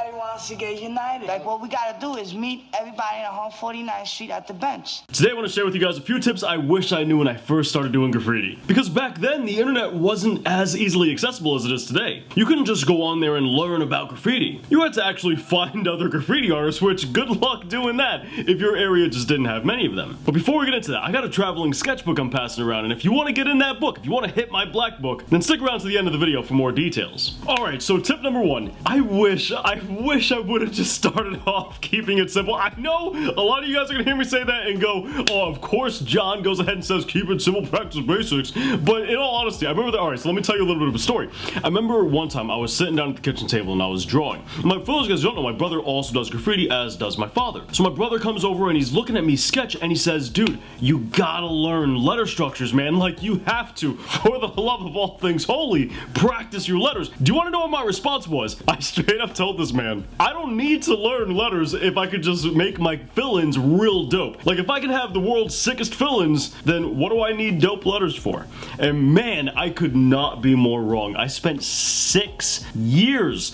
Everybody wants to get united. Like, what we gotta do is meet everybody on 149th Street at the bench. Today I want to share with you guys a few tips I wish I knew when I first started doing graffiti. Because back then, the internet wasn't as easily accessible as it is today. You couldn't just go on there and learn about graffiti. You had to actually find other graffiti artists, which good luck doing that if your area just didn't have many of them. But before we get into that, I got a traveling sketchbook I'm passing around, and if you want to get in that book, if you want to hit my black book, then stick around to the end of the video for more details. Alright, so tip number one, I wish I would have just started off keeping it simple. I know a lot of you guys are gonna hear me say that and go, oh, of course John goes ahead and says keep it simple, practice basics. But in all honesty, I remember that. Alright, so let me tell you a little bit of a story. I remember one time I was sitting down at the kitchen table and I was drawing. For those guys who don't know, my brother also does graffiti, as does my father. So my brother comes over and he's looking at me sketch and he says, dude, you gotta learn letter structures, man. Like, you have to. For the love of all things holy, practice your letters. Do you want to know what my response was? I straight up told this man, I don't need to learn letters if I could just make my fill-ins real dope. Like, if I can have the world's sickest fill-ins, then what do I need dope letters for? And man, I could not be more wrong. I spent 6 years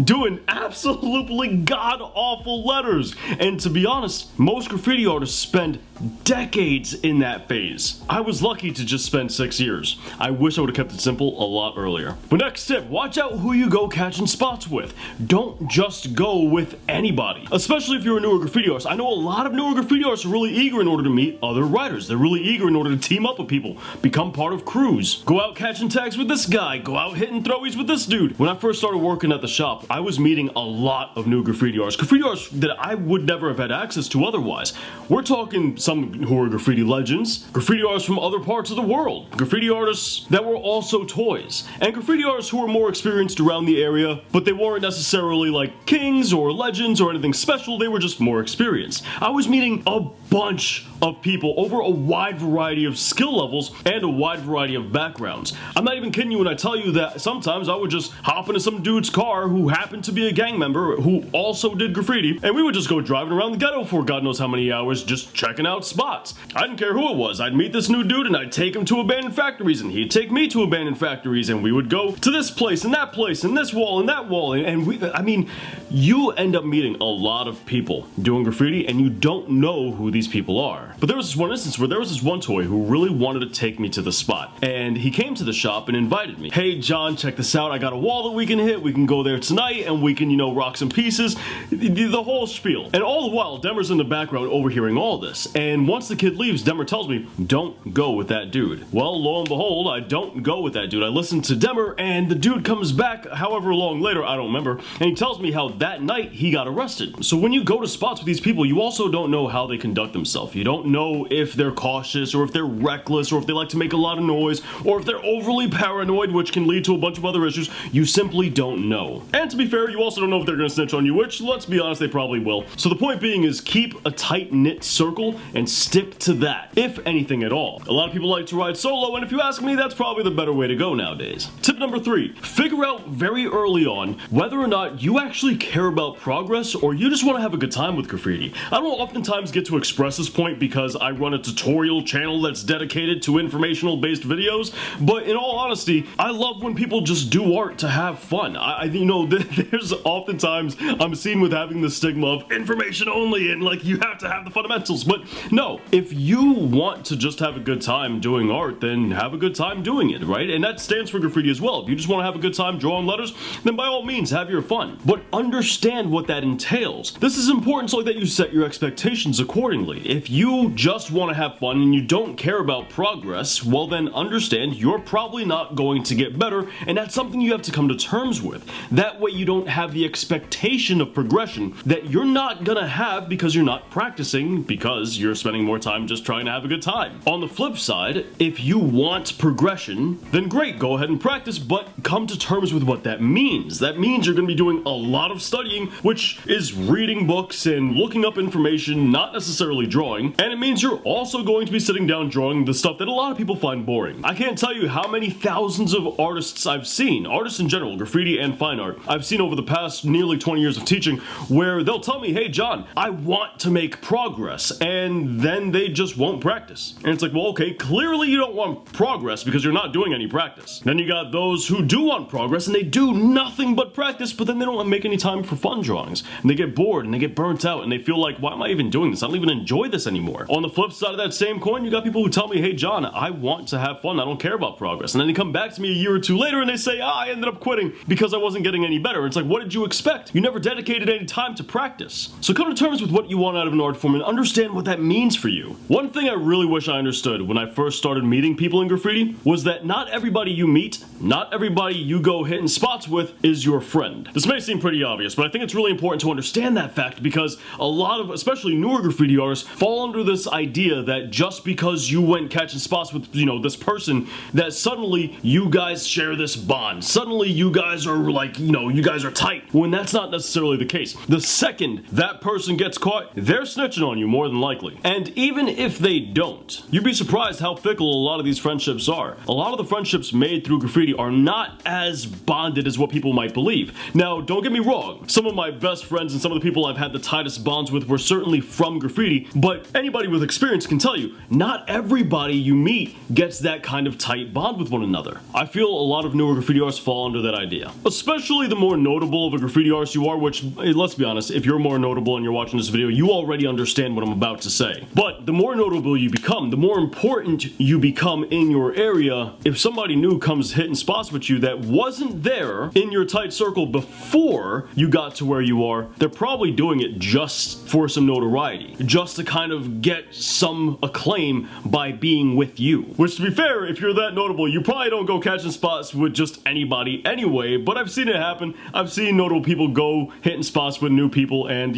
doing absolutely god-awful letters. And to be honest, most graffiti artists spend decades in that phase. I was lucky to just spend 6 years. I wish I would have kept it simple a lot earlier. But next tip, watch out who you go catching spots with. Don't just go with anybody, especially if you're a newer graffiti artist. I know a lot of newer graffiti artists are really eager in order to meet other writers. They're really eager in order to team up with people, become part of crews, go out catching tags with this guy, go out hitting throwies with this dude. When I first started working at the shop, I was meeting a lot of new graffiti artists that I would never have had access to otherwise. We're talking some who are graffiti legends, graffiti artists from other parts of the world, graffiti artists that were also toys, and graffiti artists who were more experienced around the area, but they weren't necessarily like kings or legends or anything special, they were just more experienced. I was meeting a bunch of people over a wide variety of skill levels and a wide variety of backgrounds. I'm not even kidding you when I tell you that sometimes I would just hop into some dude's car who happened to be a gang member who also did graffiti, and we would just go driving around the ghetto for God knows how many hours just checking out spots. I didn't care who it was. I'd meet this new dude and I'd take him to abandoned factories and he'd take me to abandoned factories, and we would go to this place and that place and this wall and that wall, I mean, you end up meeting a lot of people doing graffiti and you don't know who these people are. But there was this one instance where there was this one toy who really wanted to take me to the spot, and he came to the shop and invited me. Hey John, check this out, I got a wall that we can hit, we can go there tonight and we can, you know, rock some pieces, the whole spiel. And all the while, Demer's in the background overhearing all this, and once the kid leaves, Demer tells me, don't go with that dude. Well, lo and behold, I don't go with that dude. I listen to Demer, and the dude comes back however long later, I don't remember, and he tells me how that night he got arrested. So when you go to spots with these people, you also don't know how they conduct themselves. You don't know if they're cautious, or if they're reckless, or if they like to make a lot of noise, or if they're overly paranoid, which can lead to a bunch of other issues. You simply don't know. And to be fair, you also don't know if they're gonna snitch on you, which, let's be honest, they probably will. So the point being is keep a tight-knit circle and stick to that, if anything at all. A lot of people like to ride solo, and if you ask me, that's probably the better way to go nowadays. Tip number 3, figure out very early on whether or not you actually care about progress or you just want to have a good time with graffiti. I don't oftentimes get to express this point because I run a tutorial channel that's dedicated to informational based videos, but in all honesty, I love when people just do art to have fun. You know, there's oftentimes I'm seen with having the stigma of information only and like you have to have the fundamentals, but no, if you want to just have a good time doing art, then have a good time doing it, right? And that stands for graffiti as well. If you just want to have a good time drawing letters, then by all means have your fun, but understand what that entails. This is important so that you set your expectations accordingly. If you just want to have fun and you don't care about progress, well then understand you're probably not going to get better, and that's something you have to come to terms with. That way you don't have the expectation of progression that you're not gonna have because you're not practicing, because you're spending more time just trying to have a good time. On the flip side, if you want progression, then great, go ahead and practice, but come to terms with what that means. That means you're gonna be doing a lot of studying, which is reading books and looking up information, not necessarily drawing, and it means you're also going to be sitting down drawing the stuff that a lot of people find boring. I can't tell you how many thousands of artists I've seen, artists in general, graffiti and fine art, I've seen over the past nearly 20 years of teaching, where they'll tell me, hey John, I want to make progress, and then they just won't practice. And it's like, well, okay, clearly you don't want progress because you're not doing any practice. Then you got those who do want progress and they do nothing but practice, but then they don't make any time for fun drawings. And they get bored and they get burnt out and they feel like, why am I even doing this? I don't even enjoy this anymore. On the flip side of that same coin, you got people who tell me, hey John, I want to have fun, I don't care about progress. And then they come back to me a year or two later and they say, I ended up quitting because I wasn't getting any better. It's like, what did you expect? You never dedicated any time to practice. So come to terms with what you want out of an art form and understand what that means for you. One thing I really wish I understood when I first started meeting people in graffiti was that not everybody you meet, not everybody you go hitting spots with is your friend. This may seem pretty obvious, but I think it's really important to understand that fact because a lot of, especially newer graffiti artists, fall under this idea that just because you went catching spots with, this person, that suddenly you guys share this bond. Suddenly you guys are like, you guys are tight, when that's not necessarily the case. The second that person gets caught, they're snitching on you more than likely. And even if they don't, you'd be surprised how fickle a lot of these friendships are. A lot of the friendships made through graffiti are not as bonded as what people might believe. Now, don't get me wrong, some of my best friends and some of the people I've had the tightest bonds with were certainly from graffiti, but anybody with experience can tell you, not everybody you meet gets that kind of tight bond with one another. I feel a lot of newer graffiti artists fall under that idea. Especially the more notable of a graffiti artist you are, which, let's be honest, if you're more notable and you're watching this video, you already understand what I'm about to say. But the more notable you become, the more important you become in your area. If somebody new comes hitting spots with you that wasn't there in your tight circle before you got to where you are, they're probably doing it just for some notoriety, just to kind of get some acclaim by being with you. Which, to be fair, if you're that notable, you probably don't go catching spots with just anybody anyway, but I've seen it happen. I've seen notable people go hitting spots with new people and,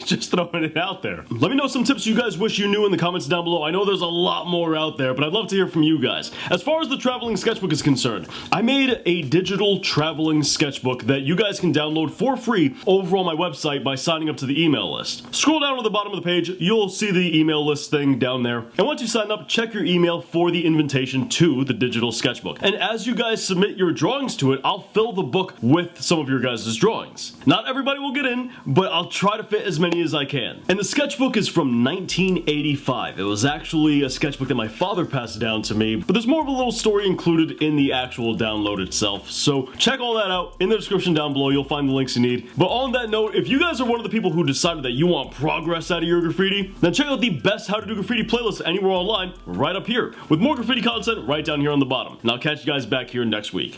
just throwing it out there. Let me know some tips you guys wish you knew in the comments down below. I know there's a lot more out there, but I'd love to hear from you guys. As far as the traveling sketchbook is concerned, I made a digital traveling sketchbook that you guys can download for free over on my website by signing up to the email list. Scroll down to the bottom of the page, you'll see the email list thing down there. And once you sign up, check your email for the invitation to the digital sketchbook. And as you guys submit your drawings to it, I'll fill the book with some of your guys' drawings. Not everybody will get in, but I'll try to fit as many as I can. And the sketchbook is from 1985. It was actually a sketchbook that my father passed down to me, but there's more of a little story included in the actual download itself. So check all that out in the description down below. You'll find the links you need. But on that note, if you guys are one of the people who decided that you want progress out of your graffiti, then check out the best how to do graffiti playlist anywhere online right up here, with more graffiti content right down here on the bottom. And I'll catch you guys back here next week.